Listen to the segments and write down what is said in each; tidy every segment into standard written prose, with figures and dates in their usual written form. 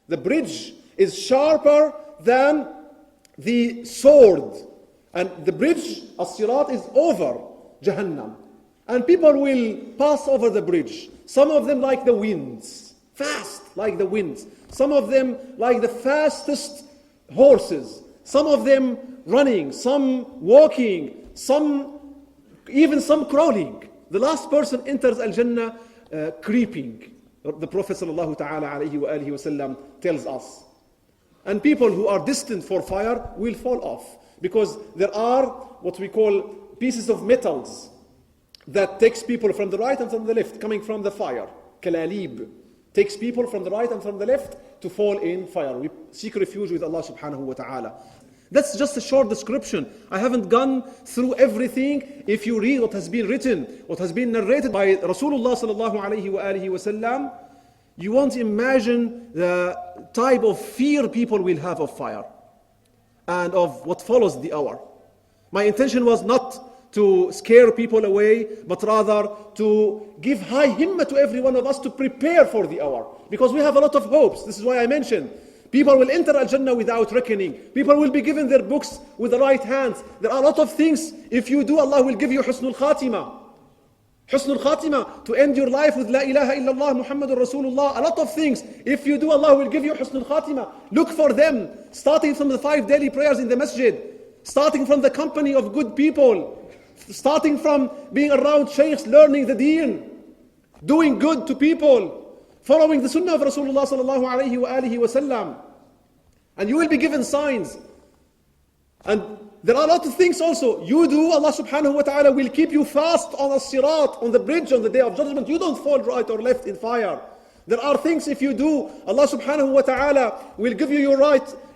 The bridge is sharper than the sword. And the bridge, as-sirat, is over Jahannam. And people will pass over the bridge. Some of them like the winds, fast like the winds. Some of them like the fastest horses. Some of them running, some walking, even some crawling. The last person enters Al-Jannah creeping. The Prophet ﷺ tells us. And people who are destined for fire will fall off. Because there are what we call pieces of metals that takes people from the right and from the left, coming from the fire. Kalalib takes people from the right and from the left to fall in fire. We seek refuge with Allah subhanahu wa ta'ala. That's just a short description. I haven't gone through everything. If you read what has been written, what has been narrated by Rasulullah sallallahu alayhi wa alihi wa sallam, you won't imagine the type of fear people will have of fire and of what follows the hour. My intention was not to scare people away, but rather to give high himmah to every one of us to prepare for the hour. Because we have a lot of hopes. This is why I mentioned people will enter Al-Jannah without reckoning. People will be given their books with the right hands. There are a lot of things. If you do, Allah will give you Husnul Khatimah. Husnul Khatimah, to end your life with La ilaha illallah Muhammadur Rasulullah. A lot of things. If you do, Allah will give you Husnul Khatimah. Look for them. Starting from the 5 daily prayers in the masjid. Starting from the company of good people. Starting from being around shaykhs, learning the deen. Doing good to people. Following the sunnah of Rasulullah sallallahu alayhi wa alihi wa sallam. And you will be given signs. And there are a lot of things also. You do, Allah subhanahu wa ta'ala will keep you fast on as-sirat, on the bridge on the day of judgment. You don't fall right or left in fire. There are things if you do, Allah subhanahu wa ta'ala will give you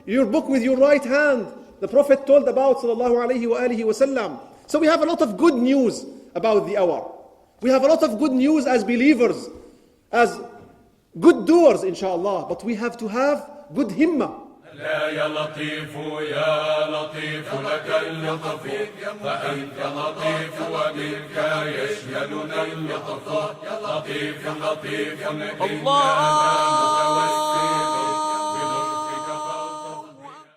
your book with your right hand. The Prophet told about sallallahu alayhi wa alihi wa sallam. So we have a lot of good news about the hour. We have a lot of good news as believers, as good doers inshallah. But we have to have good himmah. لا يا لطيف يا لطيف لك اللطف فأنت لطيف ومنك يشملنا اللطف لطيف لطيف إنا متوسل